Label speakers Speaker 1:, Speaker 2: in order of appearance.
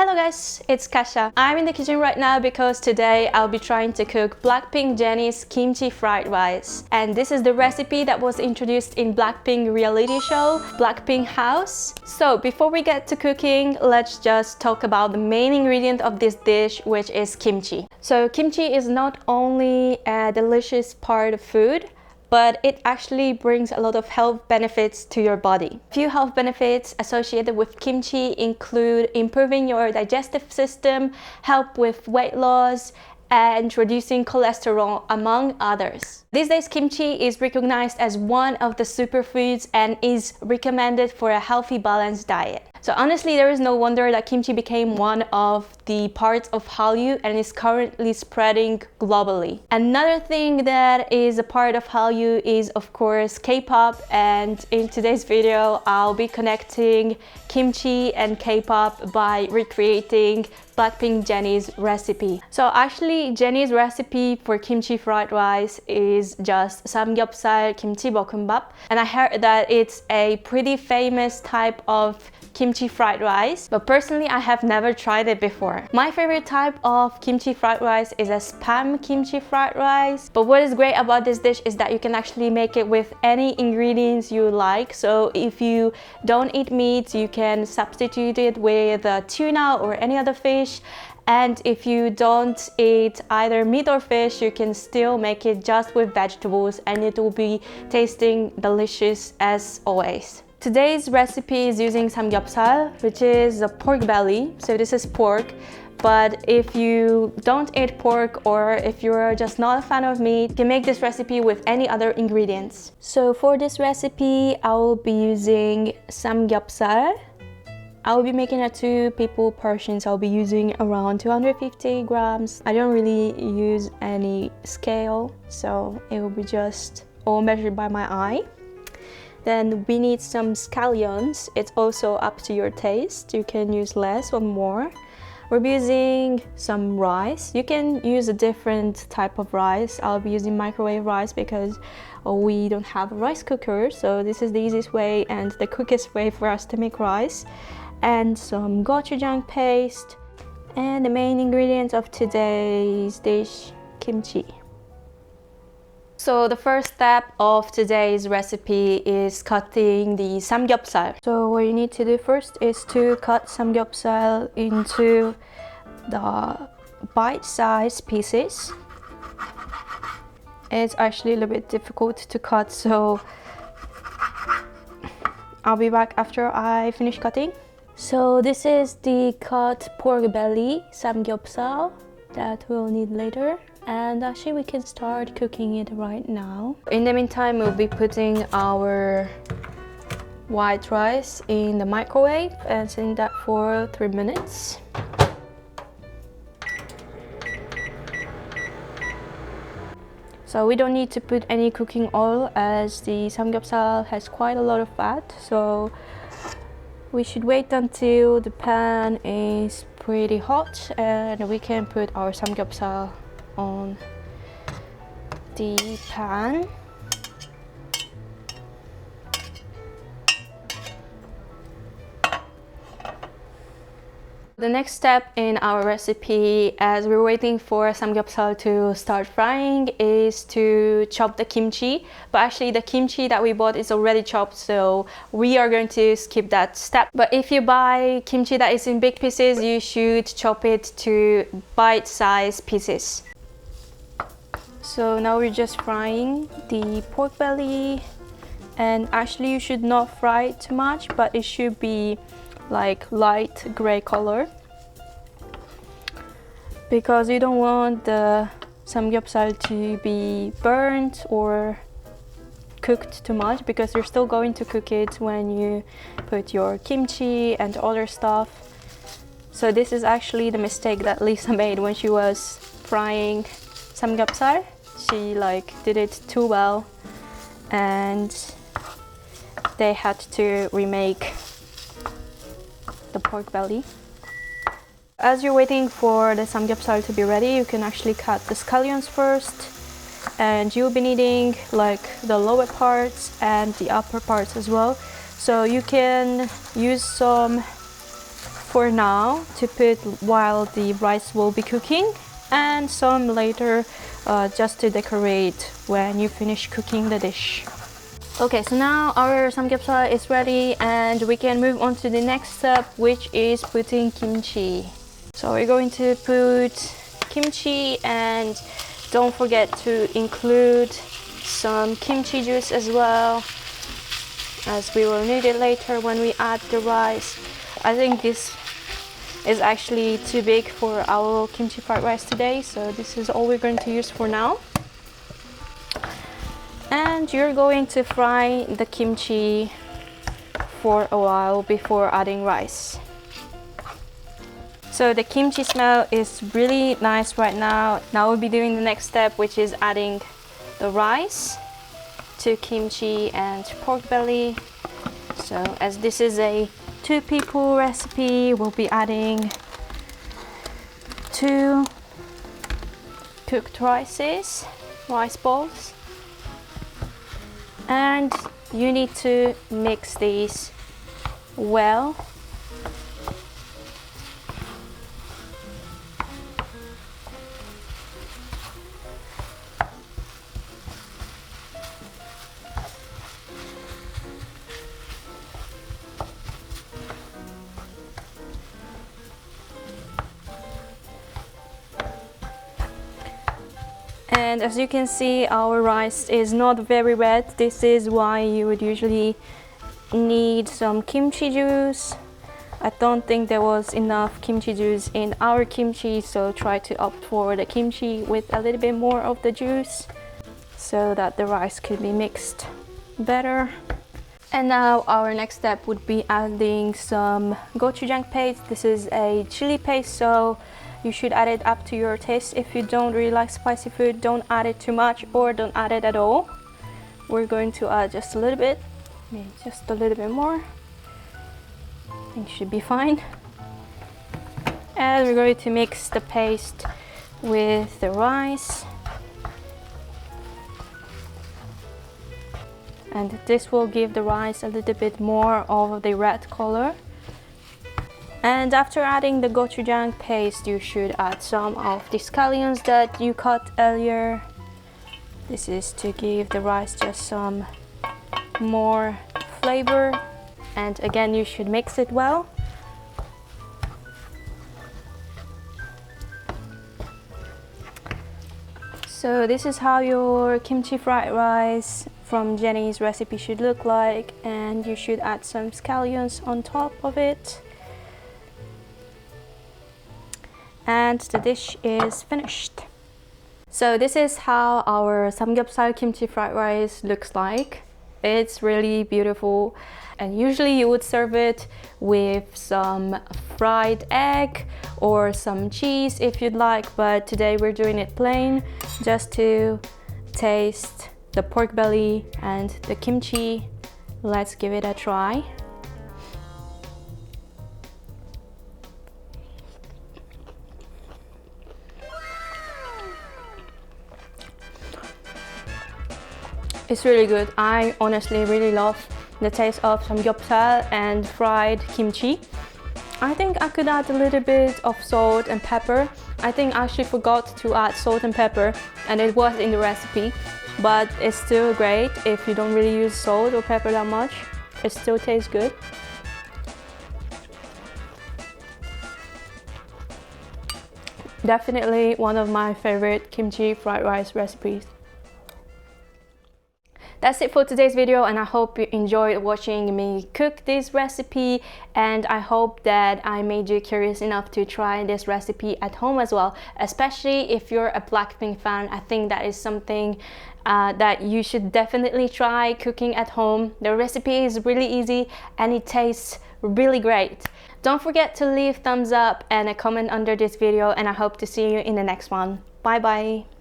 Speaker 1: Hello guys, it's Kasha. I'm in the kitchen right now because today I'll be trying to cook BLACKPINK Jennie's kimchi fried rice. And this is the recipe that was introduced in BLACKPINK reality show, BLACKPINK House. So before we get to cooking, let's just talk about the main ingredient of this dish, which is kimchi. So kimchi is not only a delicious part of food, but it actually brings a lot of health benefits to your body. A few health benefits associated with kimchi include improving your digestive system, help with weight loss, and reducing cholesterol, among others. These days, kimchi is recognized as one of the superfoods and is recommended for a healthy, balanced diet. So honestly, there is no wonder that kimchi became one of the parts of Hallyu and is currently spreading globally. Another thing that is a part of Hallyu is, of course, K-pop, and in today's video, I'll be connecting kimchi and K-pop by recreating BLACKPINK Jennie's recipe. So actually, Jennie's recipe for kimchi fried rice is just samgyeopsal kimchi bokkeumbap, and I heard that it's a pretty famous type of kimchi fried rice, but personally I have never tried it before. My favorite type of kimchi fried rice is a spam kimchi fried rice, but what is great about this dish is that you can actually make it with any ingredients you like. So if you don't eat meat, you can substitute it with tuna or any other fish. And if you don't eat either meat or fish, you can still make it just with vegetables and it will be tasting delicious as always. Today's recipe is using samgyeopsal, which is a pork belly. So this is pork, but if you don't eat pork or if you're just not a fan of meat, you can make this recipe with any other ingredients. So for this recipe, I will be using samgyeopsal. I will be making a 2 people portion, so I'll be using around 250 grams. I don't really use any scale, so it will be just all measured by my eye. Then we need some scallions. It's also up to your taste. You can use less or more. We'll be using some rice. You can use a different type of rice. I'll be using microwave rice because we don't have a rice cooker. So this is the easiest way and the quickest way for us to make rice. And some gochujang paste. And the main ingredients of today's dish, kimchi. So the first step of today's recipe is cutting the samgyeopsal. So what you need to do first is to cut samgyeopsal into the bite-sized pieces. It's actually a little bit difficult to cut, so I'll be back after I finish cutting. So this is the cut pork belly samgyeopsal that we'll need later. And actually we can start cooking it right now. In the meantime, we'll be putting our white rice in the microwave and setting that for 3 minutes. So we don't need to put any cooking oil as the samgyeopsal has quite a lot of fat. So we should wait until the pan is pretty hot and we can put our samgyeopsal on the pan. The next step in our recipe, as we're waiting for samgyeopsal to start frying, is to chop the kimchi. But actually the kimchi that we bought is already chopped, so we are going to skip that step. But if you buy kimchi that is in big pieces, you should chop it to bite-sized pieces. So now we're just frying the pork belly, and actually you should not fry it too much, but it should be like light gray color because you don't want the samgyeopsal to be burnt or cooked too much, because you're still going to cook it when you put your kimchi and other stuff. So this is actually the mistake that Lisa made when she was frying samgyeopsal. She did it too well and they had to remake the pork belly. As you're waiting for the samgyeopsal to be ready, you can actually cut the scallions first, and you'll be needing the lower parts and the upper parts as well. So you can use some for now to put while the rice will be cooking, and some later just to decorate when you finish cooking the dish. Okay, so now our samgyeopsal is ready and we can move on to the next step, which is putting kimchi. So we're going to put kimchi, and don't forget to include some kimchi juice as well, as we will need it later when we add the rice. I think this is actually too big for our kimchi fried rice today, so this is all we're going to use for now. And you're going to fry the kimchi for a while before adding rice. So the kimchi smell is really nice right now. Now we'll be doing the next step, which is adding the rice to kimchi and pork belly. So as this is a 2 people recipe, we'll be adding 2 cooked rice balls. And you need to mix these well. And as you can see, our rice is not very red. This is why you would usually need some kimchi juice. I don't think there was enough kimchi juice in our kimchi, so try to opt for the kimchi with a little bit more of the juice so that the rice could be mixed better. And now our next step would be adding some gochujang paste. This is a chili paste, so you should add it up to your taste. If you don't really like spicy food, don't add it too much or don't add it at all. We're going to add just a little bit, maybe just a little bit more. I think it should be fine. And we're going to mix the paste with the rice. And this will give the rice a little bit more of the red color. And after adding the gochujang paste, you should add some of the scallions that you cut earlier. This is to give the rice just some more flavor. And again, you should mix it well. So this is how your kimchi fried rice from Jennie's recipe should look like, and you should add some scallions on top of it. And the dish is finished. So this is how our samgyeopsal kimchi fried rice looks like. It's really beautiful, and usually you would serve it with some fried egg or some cheese if you'd like, but today we're doing it plain just to taste the pork belly and the kimchi. Let's give it a try. It's really good. I honestly really love the taste of samgyeopsal and fried kimchi. I think I could add a little bit of salt and pepper. I think I actually forgot to add salt and pepper, and it was in the recipe, but it's still great if you don't really use salt or pepper that much. It still tastes good. Definitely one of my favorite kimchi fried rice recipes. That's it for today's video, and I hope you enjoyed watching me cook this recipe, and I hope that I made you curious enough to try this recipe at home as well, especially if you're a BLACKPINK fan. I think that is something that you should definitely try cooking at home. The recipe is really easy and it tastes really great. Don't forget to leave thumbs up and a comment under this video, and I hope to see you in the next one. Bye bye.